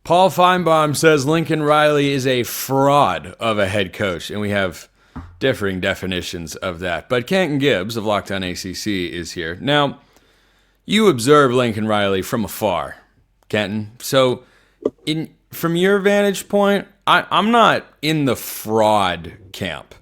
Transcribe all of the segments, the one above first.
Paul Finebaum says Lincoln Riley is a fraud of a head coach, and we have differing definitions of that. But Kenton Gibbs of Locked On ACC is here. Now, you observe Lincoln Riley from afar, Kenton. So, from your vantage point, I'm not in the fraud camp.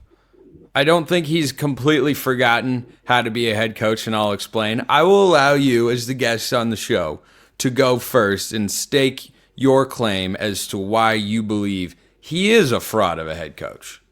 I don't think he's completely forgotten how to be a head coach, and I'll explain. I will allow you, as the guest on the show, to go first and stake your claim as to why you believe he is a fraud of a head coach.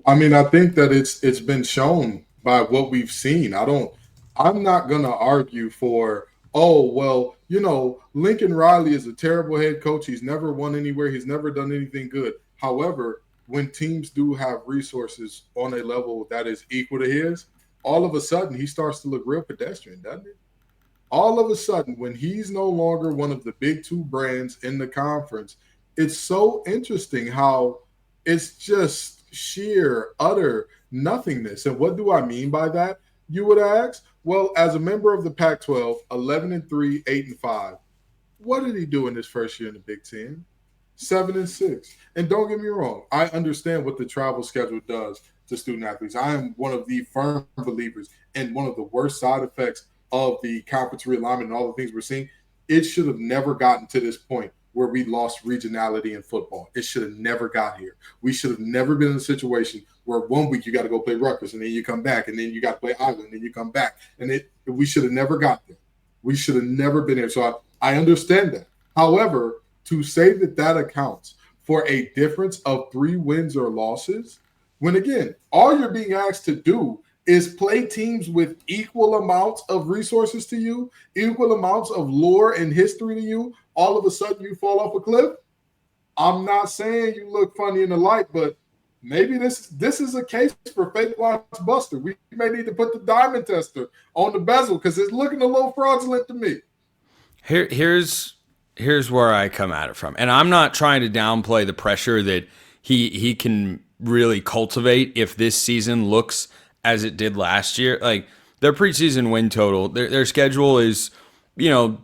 I mean, I think that it's been shown by what we've seen. I'm not going to argue for, Lincoln Riley is a terrible head coach. He's never won anywhere. He's never done anything good. However, when teams do have resources on a level that is equal to his, all of a sudden he starts to look real pedestrian, doesn't it? All of a sudden, when he's no longer one of the big two brands in the conference, it's so interesting how it's just sheer, utter nothingness. And what do I mean by that, you would ask? Well, as a member of the Pac-12, 11-3, 8-5, what did he do in his first year in the Big Ten? 7-6. And don't get me wrong, I understand what the travel schedule does to student athletes. I am one of the firm believers in one of the worst side effects of the conference realignment and all the things we're seeing. It should have never gotten to this point where we lost regionality in football. It should have never got here. We should have never been in a situation where 1 week you got to go play Rutgers and then you come back and then you got to play Iowa and then you come back. And we should have never got there. We should have never been here. So I understand that. However, to say that accounts for a difference of 3 wins or losses, when again, all you're being asked to do is play teams with equal amounts of resources to you, equal amounts of lore and history to you, all of a sudden you fall off a cliff. I'm not saying you look funny in the light, but maybe this is a case for fake watch buster. We may need to put the diamond tester on the bezel because it's looking a little fraudulent to me. Here's where I come at it from. And I'm not trying to downplay the pressure that he can really cultivate if this season looks as it did last year. Like, their preseason win total, their schedule is,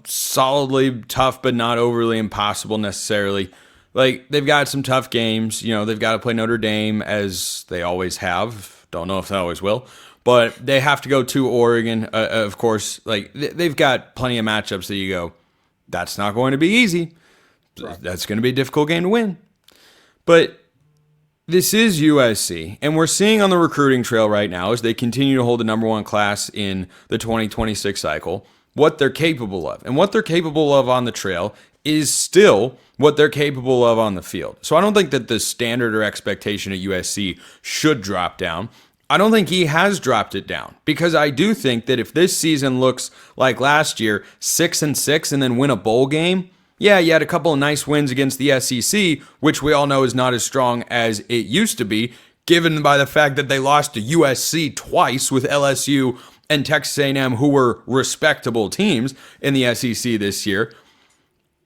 solidly tough, but not overly impossible necessarily. Like, they've got some tough games. They've got to play Notre Dame, as they always have. Don't know if they always will. But they have to go to Oregon, of course. Like, they've got plenty of matchups that you go, that's not going to be easy. Right. That's going to be a difficult game to win. But this is USC, and we're seeing on the recruiting trail right now as they continue to hold the number 1 class in the 2026 cycle what they're capable of. And what they're capable of on the trail is still what they're capable of on the field. So I don't think that the standard or expectation at USC should drop down. I don't think he has dropped it down, because I do think that if this season looks like last year, 6-6 and then win a bowl game, yeah, you had a couple of nice wins against the SEC, which we all know is not as strong as it used to be, given by the fact that they lost to USC twice with LSU and Texas A&M, who were respectable teams in the SEC this year.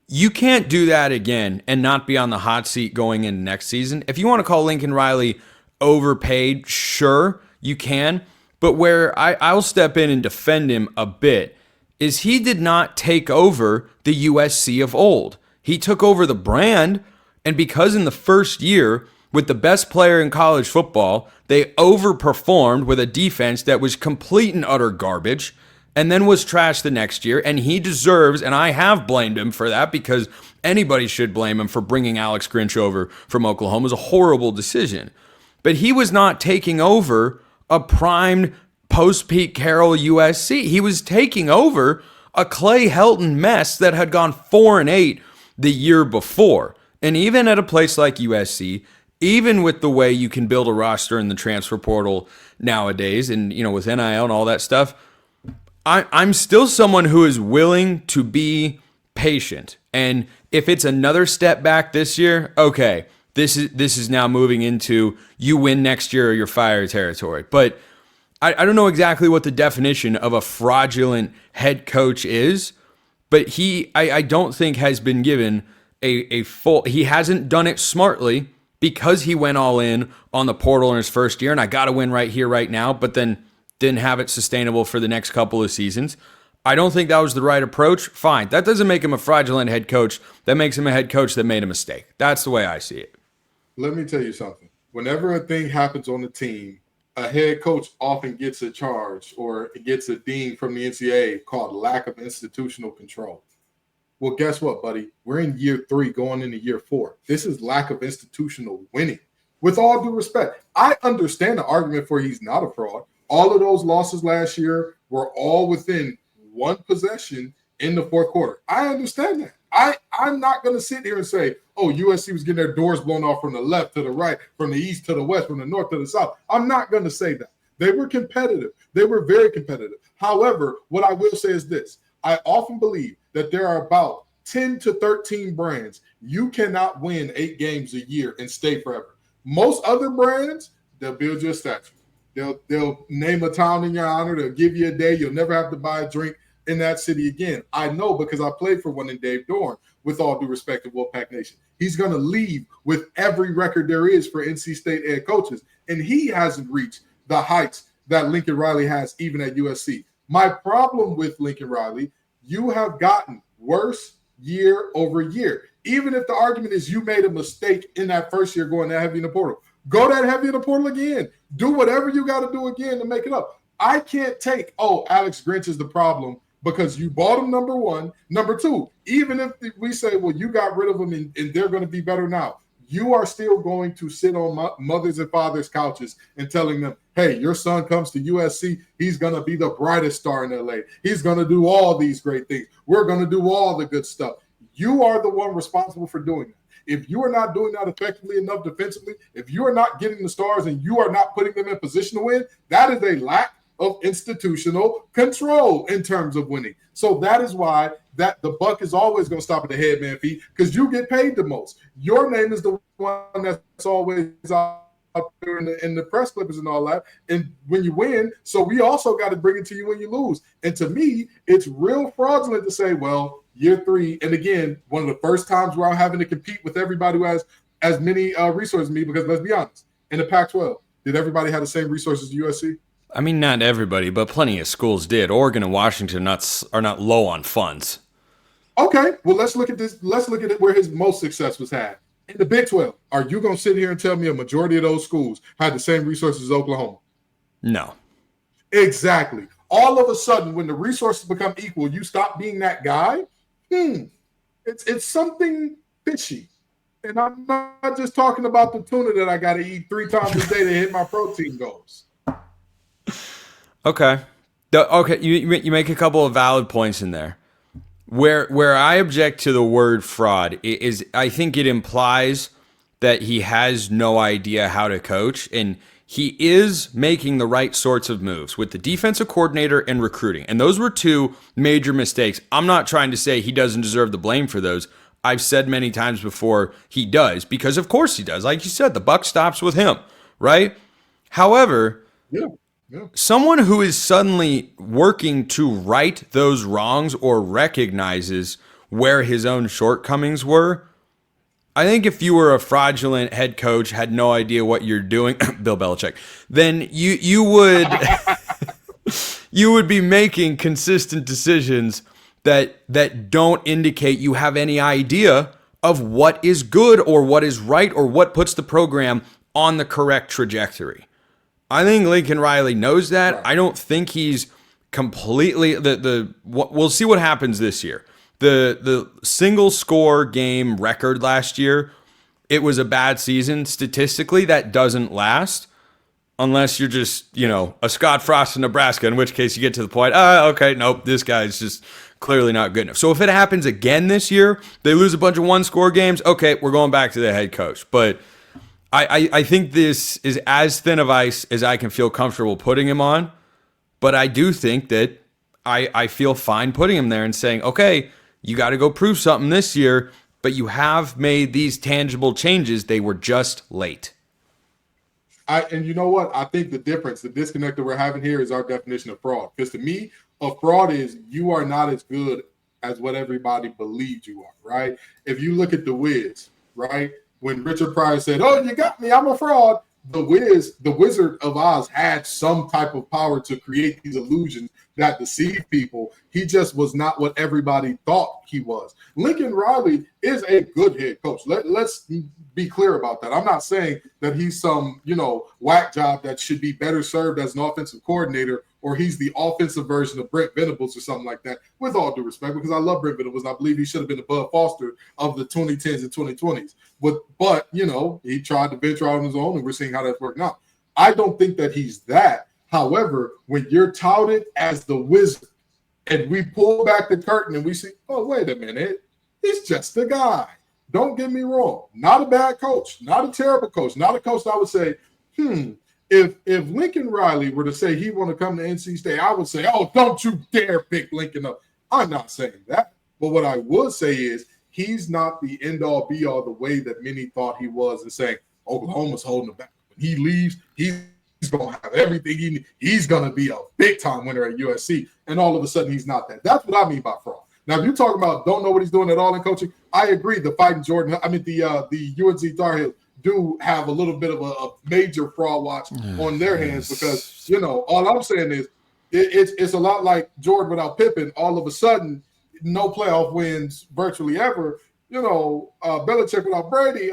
You can't do that again and not be on the hot seat going into next season. If you want to call Lincoln Riley overpaid, sure, you can. But where I'll step in and defend him a bit is he did not take over the USC of old. He took over the brand, and because in the first year, with the best player in college football, they overperformed with a defense that was complete and utter garbage, and then was trashed the next year, and he deserves, and I have blamed him for that, because anybody should blame him for bringing Alex Grinch over from Oklahoma. It was a horrible decision. But he was not taking over a primed post-Pete Carroll USC. He was taking over a Clay Helton mess that had gone 4-8 the year before. And even at a place like USC, even with the way you can build a roster in the transfer portal nowadays, and with NIL and all that stuff, I'm still someone who is willing to be patient. And if it's another step back this year, okay, this is now moving into you win next year or you're fired territory. But I don't know exactly what the definition of a fraudulent head coach is, but I don't think has been given a full, he hasn't done it smartly because he went all in on the portal in his first year, and I got to win right here, right now, but then didn't have it sustainable for the next couple of seasons. I don't think that was the right approach. Fine. That doesn't make him a fraudulent head coach. That makes him a head coach that made a mistake. That's the way I see it. Let me tell you something. Whenever a thing happens on the team, a head coach often gets a charge or gets a ding from the NCAA called lack of institutional control. Well, guess what, buddy? We're in year 3 going into year 4. This is lack of institutional winning. With all due respect, I understand the argument for he's not a fraud. All of those losses last year were all within one possession in the fourth quarter. I understand that. I'm not going to sit here and say, oh, USC was getting their doors blown off from the left to the right, from the east to the west, from the north to the south. I'm not going to say that. They were competitive. They were very competitive. However, what I will say is this. I often believe that there are about 10 to 13 brands. You cannot win 8 games a year and stay forever. Most other brands, they'll build you a statue. They'll name a town in your honor. They'll give you a day. You'll never have to buy a drink in that city again. I know because I played for one in Dave Dorn, with all due respect to Wolfpack Nation. He's going to leave with every record there is for NC State head coaches, and he hasn't reached the heights that Lincoln Riley has even at USC. My problem with Lincoln Riley, you have gotten worse year over year. Even if the argument is you made a mistake in that first year going that heavy in the portal, go that heavy in the portal again. Do whatever you got to do again to make it up. I can't take, Alex Grinch is the problem because you bought him, number one. Number two, even if we say, well, you got rid of them and they're going to be better now, you are still going to sit on mothers and fathers' couches and telling them, hey, your son comes to USC, he's going to be the brightest star in LA. He's going to do all these great things. We're going to do all the good stuff. You are the one responsible for doing that. If you are not doing that effectively enough defensively, if you are not getting the stars and you are not putting them in position to win, that is a lack of institutional control in terms of winning. So that is why that the buck is always going to stop at the head man feet, because you get paid the most. Your name is the one that's always out there in the press clippers and all that. And when you win, so we also got to bring it to you when you lose. And to me, it's real fraudulent to say, well, year 3, and again, one of the first times where I'm having to compete with everybody who has as many resources as me, because let's be honest, in the Pac-12, did everybody have the same resources as USC? I mean, not everybody, but plenty of schools did. Oregon and Washington are not low on funds. Okay, well, let's look at this. Let's look at it where his most success was had. In the Big 12, are you going to sit here and tell me a majority of those schools had the same resources as Oklahoma? No. Exactly. All of a sudden, when the resources become equal, you stop being that guy. It's something fishy. And I'm not just talking about the tuna that I got to eat 3 times a day to hit my protein goals. Okay. You make a couple of valid points in there. Where I object to the word fraud is I think it implies that he has no idea how to coach, and he is making the right sorts of moves with the defensive coordinator and recruiting. And those were 2 major mistakes. I'm not trying to say he doesn't deserve the blame for those. I've said many times before he does, because of course he does. Like you said, the buck stops with him, right? However, someone who is suddenly working to right those wrongs or recognizes where his own shortcomings were, I think if you were a fraudulent head coach, had no idea what you're doing, Bill Belichick, then you would you would be making consistent decisions that don't indicate you have any idea of what is good or what is right or what puts the program on the correct trajectory. I think Lincoln Riley knows that. Right. I don't think he's completely we'll see what happens this year. The single score game record last year, it was a bad season. Statistically, that doesn't last unless you're just, a Scott Frost in Nebraska, in which case you get to the point, okay, nope, this guy's just clearly not good enough. So if it happens again this year, they lose a bunch of one-score games, okay, we're going back to the head coach. But I think this is as thin of ice as I can feel comfortable putting him on. But I do think that I feel fine putting him there and saying, okay, you got to go prove something this year, but you have made these tangible changes. They were just late. And you know what? I think the disconnect that we're having here is our definition of fraud. Because to me, a fraud is you are not as good as what everybody believed you are, right? If you look at The Wiz, right? When Richard Pryor said, oh, you got me, I'm a fraud. the Wizard of Oz had some type of power to create these illusions that deceive people. He just was not what everybody thought he was. Lincoln Riley is a good head coach. Let's be clear about that. I'm not saying that he's some, whack job that should be better served as an offensive coordinator, or he's the offensive version of Brent Venables or something like that, with all due respect, because I love Brent Venables. And I believe he should have been the Bud Foster of the 2010s and 2020s. But he tried to venture out on his own, and we're seeing how that's working out. I don't think that he's that. However, when you're touted as the wizard and we pull back the curtain and we see, oh, wait a minute, he's just a guy. Don't get me wrong. Not a bad coach, not a terrible coach, not a coach that I would say, if Lincoln Riley were to say he want to come to NC State, I would say, oh, don't you dare pick Lincoln up. I'm not saying that. But what I would say is he's not the end-all, be-all the way that many thought he was, and saying Oklahoma's holding him back. When he leaves, he's going to have everything he needs. He's going to be a big-time winner at USC, and all of a sudden he's not that. That's what I mean by fraud. Now, if you're talking about don't know what he's doing at all in coaching, I agree. The UNC Tar Heels do have a little bit of a major fraud watch on their hands, because, all I'm saying is it's a lot like Jordan without Pippen. All of a sudden, no playoff wins virtually ever. Belichick without Brady,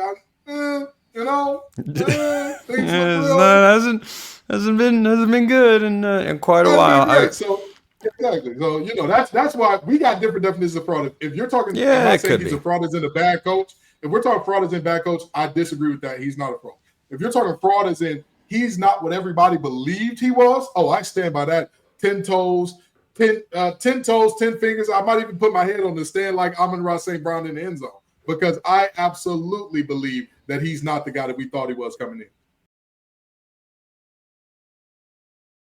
hasn't been good in quite a while. Exactly. So that's why we got different definitions of fraud. If you're talking, I'm not saying he's a fraud as in a bad coach. If we're talking fraud as in bad coach, I disagree with that. He's not a fraud. If you're talking fraud as in he's not what everybody believed he was, I stand by that. 10 toes, 10 fingers. I might even put my head on the stand like Amon-Ra St. Brown in the end zone, because I absolutely believe that he's not the guy that we thought he was coming in.